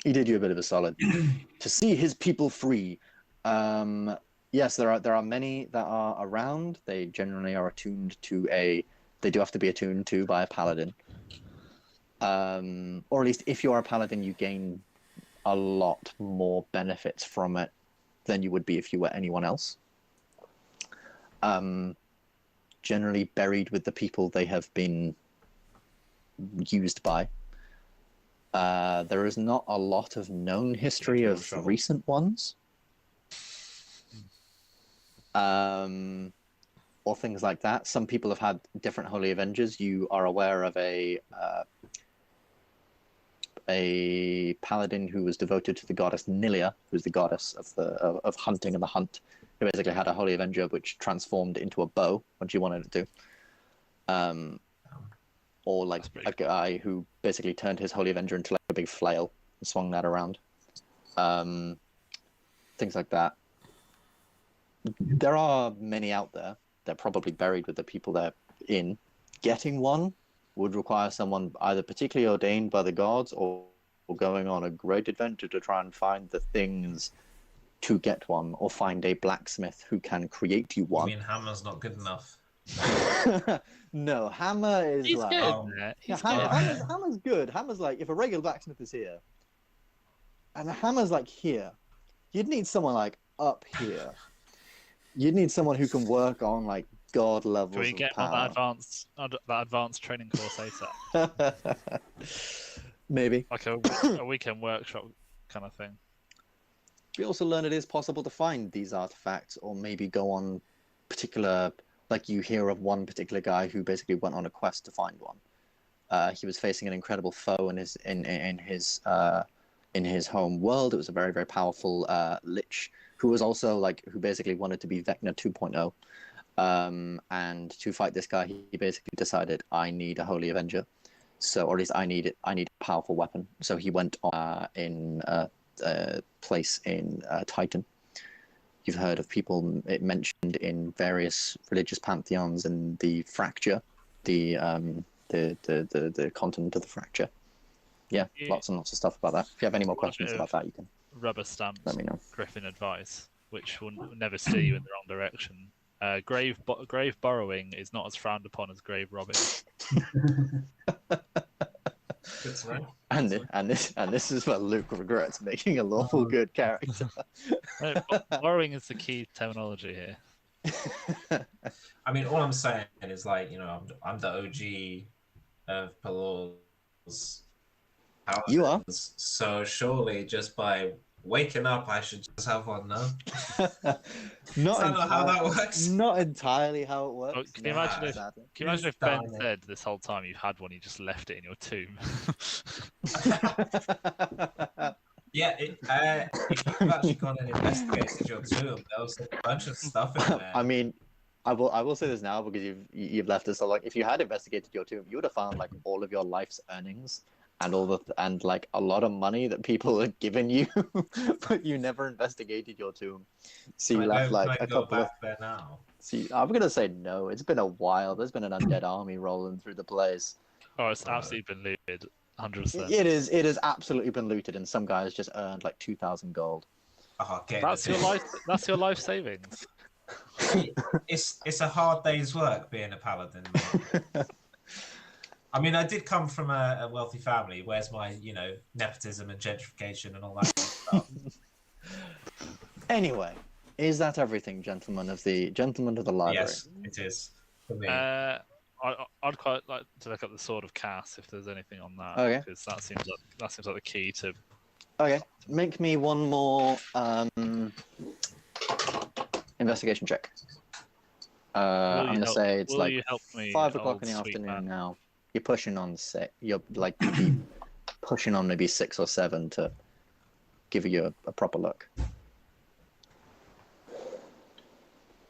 he did you a bit of a solid. To see his people free. Yes, there are many that are around. They generally are attuned to they do have to be attuned to by a paladin. Or at least if you are a paladin, you gain a lot more benefits from it than you would be if you were anyone else. Generally buried with the people they have been used by. There is not a lot of known history of shovel. recent ones. Or things like that. Some people have had different Holy Avengers. You are aware of a paladin who was devoted to the goddess Nilia, who's the goddess of hunting and the hunt, who basically had a Holy Avenger which transformed into a bow when she wanted it to. Or like a guy who basically turned his Holy Avenger into like a big flail and swung that around. Things like that. There are many out there. They're probably buried with the people they're in. Getting one would require someone either particularly ordained by the gods or going on a great adventure to try and find the things to get one, or find a blacksmith who can create you I one. mean, hammer's not good enough. No, hammer is He's like... good. Yeah, He's Hammer's good. Hammer's like, if a regular blacksmith is here, and the hammer's like here, you'd need someone like up here. You'd need someone who can work on like god levels Can we of get power. on that advanced training course ASAP? Maybe. Like a weekend workshop kind of thing. We also learn it is possible to find these artifacts, or maybe go on particular, like you hear of one particular guy who basically went on a quest to find one. He was facing an incredible foe in his home world. It was a very, very powerful lich who was also who basically wanted to be Vecna 2.0. And to fight this guy, he basically decided, I need a Holy Avenger. So, or at least I need a powerful weapon. So he went on in a place in Titan. You've heard of people it mentioned in various religious pantheons, and the fracture, the continent of the fracture. Yeah, lots and lots of stuff about that. If you have any more questions about that, you can Rubber stamped let me know. Griffin advice. which will never steer you in the wrong direction. Grave burrowing is not as frowned upon as grave robbing. Good to know. And this is where Luke regrets making a lawful good character. No, burrowing is the key terminology here. I mean, all I'm saying is, like, you know, I'm the OG of Pelor's Paladins. You are. So surely just by waking up, I should just have one now. Not I don't know how that works. Not entirely how it works. Oh, can you imagine if sadly. Can you imagine if Damn Ben it. said this whole time you had one, you just left it in your tomb? Yeah, if you've actually gone and investigated your tomb, there was a bunch of stuff in there. I mean, I will say this now because you've left us. So like, if you had investigated your tomb, you would have found like all of your life's earnings and and like a lot of money that people had given you, but you never investigated your tomb. So you left like a couple of. There now. See, I'm gonna say no. It's been a while. There's been an undead army rolling through the place. Oh, it's absolutely been looted, 100%. It has absolutely been looted, and some guys just earned like 2,000 gold. Oh, okay. That's your life. That's your life savings. It's a hard day's work being a paladin. I mean, I did come from a wealthy family. Where's my, you know, nepotism and gentrification and all that stuff? Anyway, is that everything, gentlemen of the library? Yes, it is for me. I'd quite like to look up the Sword of Cass if there's anything on that. Okay. Because that seems like the key to. Okay, make me one more investigation check. I'm gonna say it's like 5 o'clock in the afternoon now. You're pushing on 6. You'd be pushing on maybe 6 or 7 to give you a proper look.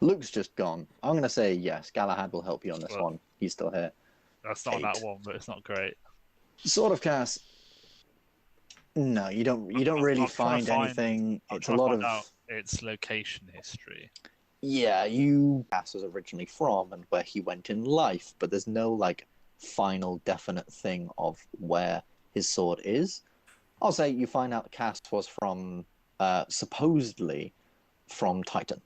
Luke's just gone. I'm gonna say yes. Galahad will help you on this one. He's still here. That's not 8. that one, but it's not great. Sword of Cass. No, you don't really find anything. It's a lot of its location history. Yeah, Cass was originally from and where he went in life, but there's no like final definite thing of where his sword is. I'll say you find out Cass was from supposedly from Titan.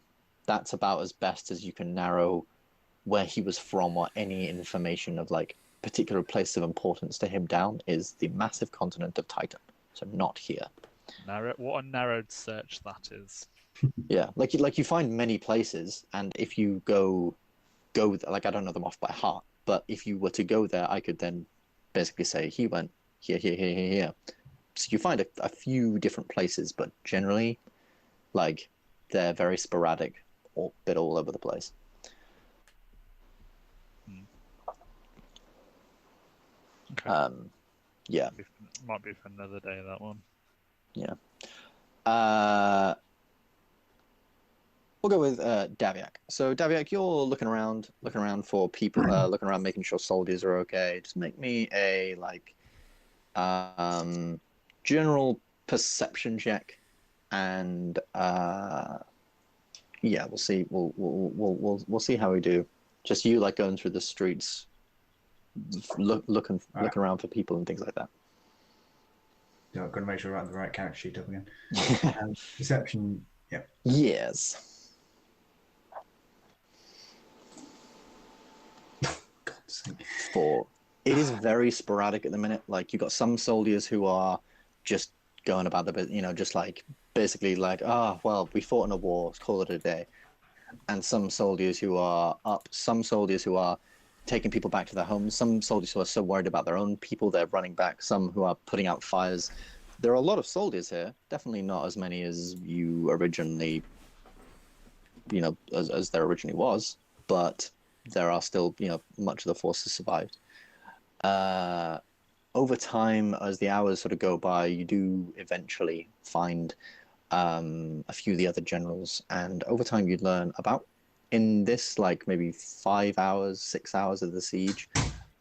That's about as best as you can narrow where he was from or any information of like particular place of importance to him down is the massive continent of Titan. So not here. What a narrowed search that is. Yeah, like you find many places, and if you go like I don't know them off by heart, but if you were to go there, I could then basically say he went here. So you find a few different places, but generally, like they're very sporadic, or bit all over the place. Okay. Yeah. Might be for another day, that one. Yeah. We'll go with Daviak. So Daviak, you're looking around for people, looking around, making sure soldiers are okay. Just make me a like general perception check, and yeah, we'll see. We'll see how we do. Just you like going through the streets, looking around for people and things like that. Yeah, I've got to make sure I have the right character sheet up again. Perception, yeah. Yes. God's sake. 4. It is very sporadic at the minute. Like you've got some soldiers who are just going about the bit, just like basically like, well, we fought in a war, let's call it a day. And some soldiers who are up, some soldiers who are taking people back to their homes, some soldiers who are so worried about their own people they're running back, some who are putting out fires. There are a lot of soldiers here, definitely not as many as you originally, as there originally was, but there are still, much of the force has survived. Over time, as the hours sort of go by, you do eventually find a few of the other generals, and over time you'd learn about, in this like maybe 5 hours, 6 hours of the siege,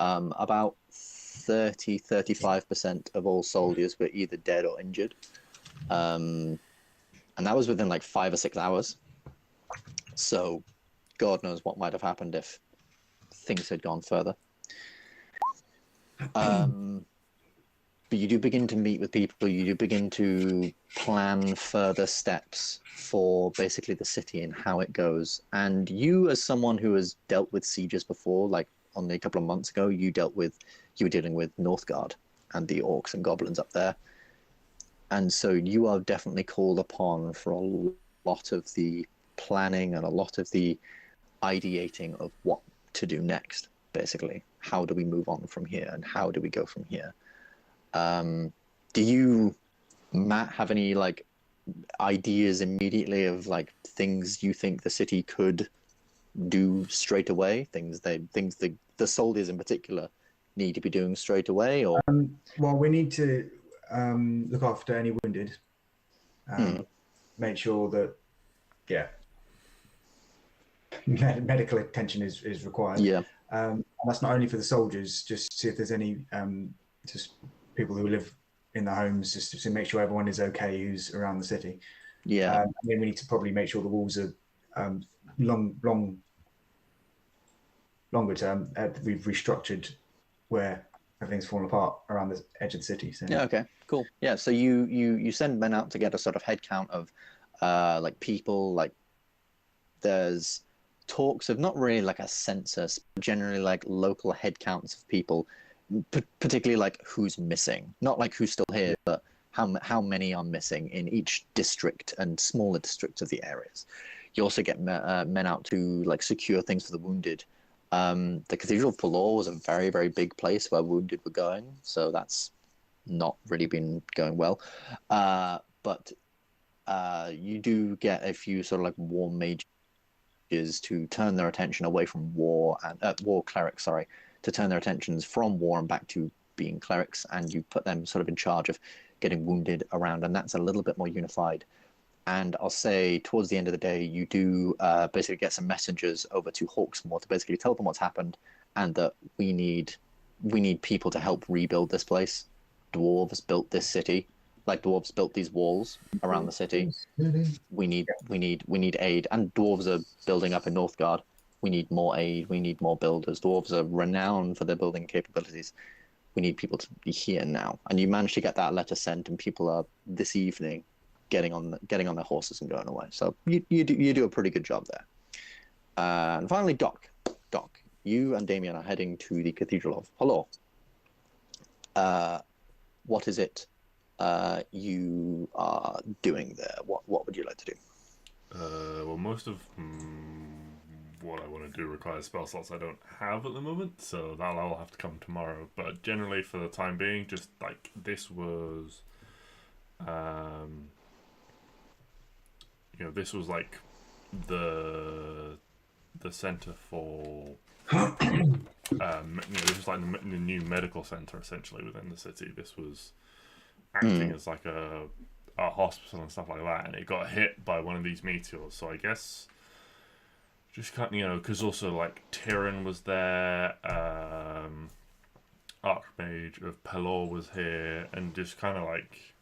about 35% of all soldiers were either dead or injured, and that was within like 5 or 6 hours. So God knows what might have happened if things had gone further. But you do begin to meet with people. You do begin to plan further steps for basically the city and how it goes. And you, as someone who has dealt with sieges before, like only a couple of months ago, you were dealing with Northgard and the orcs and goblins up there. And so you are definitely called upon for a lot of the planning and a lot of the ideating of what to do next, basically. How do we move on from here and how do we go from here? Do you, Matt, have any like ideas immediately of like things you think the city could do straight away? Things the soldiers in particular need to be doing straight away, or well, we need to look after any wounded. Make sure that medical attention is required. Yeah. And that's not only for the soldiers. Just see if there's any just people who live in the homes, just to make sure everyone is okay who's around the city. Yeah. And then we need to probably make sure the walls are longer term. We've restructured where everything's fallen apart around the edge of the city. So. Yeah. Okay. Cool. Yeah. So you send men out to get a sort of head count of like people. Like there's talks of not really like a census, but generally like local head counts of people, particularly like who's missing, not like who's still here, but how many are missing in each district and smaller districts of the areas. You also get men out to like secure things for the wounded. The Cathedral of Pelor was a very, very big place where wounded were going, so that's not really been going well. But you do get a few sort of like war mages to turn their attention away from war and war clerics, sorry, to turn their attentions from war and back to being clerics, and you put them sort of in charge of getting wounded around, and that's a little bit more unified. And I'll say towards the end of the day, you do basically get some messengers over to Hawksmoor to basically tell them what's happened and that we need people to help rebuild this place. Dwarves built this city, like dwarves built these walls around the city. We need aid, and dwarves are building up in Northgard. We need more aid. We need more builders. Dwarves are renowned for their building capabilities. We need people to be here now. And you managed to get that letter sent, and people are this evening getting on their horses and going away. So you do a pretty good job there. And finally, Doc, you and Damien are heading to the Cathedral of Pelor. What is it you are doing there? What would you like to do? Well, most of what I want to do requires spell slots I don't have at the moment, so that'll all have to come tomorrow. But generally, for the time being, just like this was, this was like the center for, this was like the new medical center essentially within the city. This was acting as like a hospital and stuff like that, and it got hit by one of these meteors. So I guess just because also like Tyrion was there, Archmage of Pelor was here, and just kind of like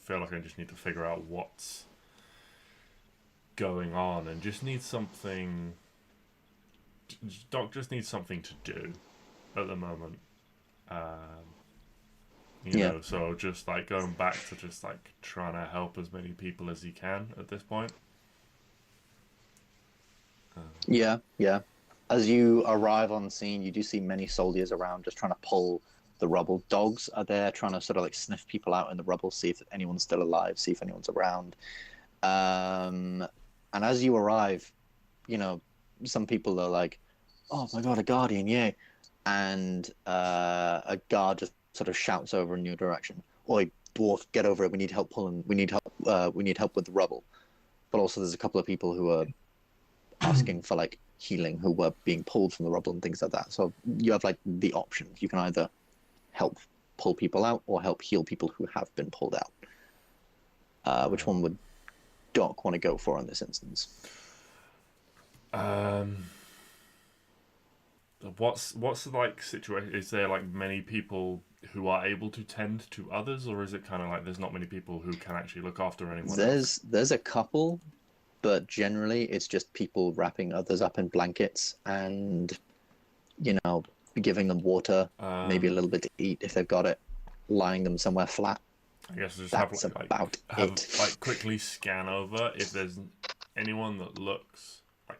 feel like I just need to figure out what's going on, and just need something. Doc just needs something to do at the moment. So just like going back to just like trying to help as many people as he can at this point. Yeah. As you arrive on scene, you do see many soldiers around just trying to pull the rubble. Dogs are there trying to sort of like sniff people out in the rubble, see if anyone's still alive, see if anyone's around. And as you arrive, some people are like, "Oh my god, a guardian, yay!" And a guard just sort of shouts over in your direction, "Oi, dwarf, get over it! We need help pulling. We need help. We need help with the rubble." But also, there's a couple of people who are asking for like healing, who were being pulled from the rubble and things like that. So you have like the options. You can either help pull people out or help heal people who have been pulled out. Which one would Doc want to go for in this instance? What's the like situation? Is there like many people who are able to tend to others, or is it kind of like there's not many people who can actually look after anyone? There's a couple, but generally it's just people wrapping others up in blankets and giving them water, maybe a little bit to eat if they've got it. lying them somewhere flat. I guess just That's have about it. like quickly scan over if there's anyone that looks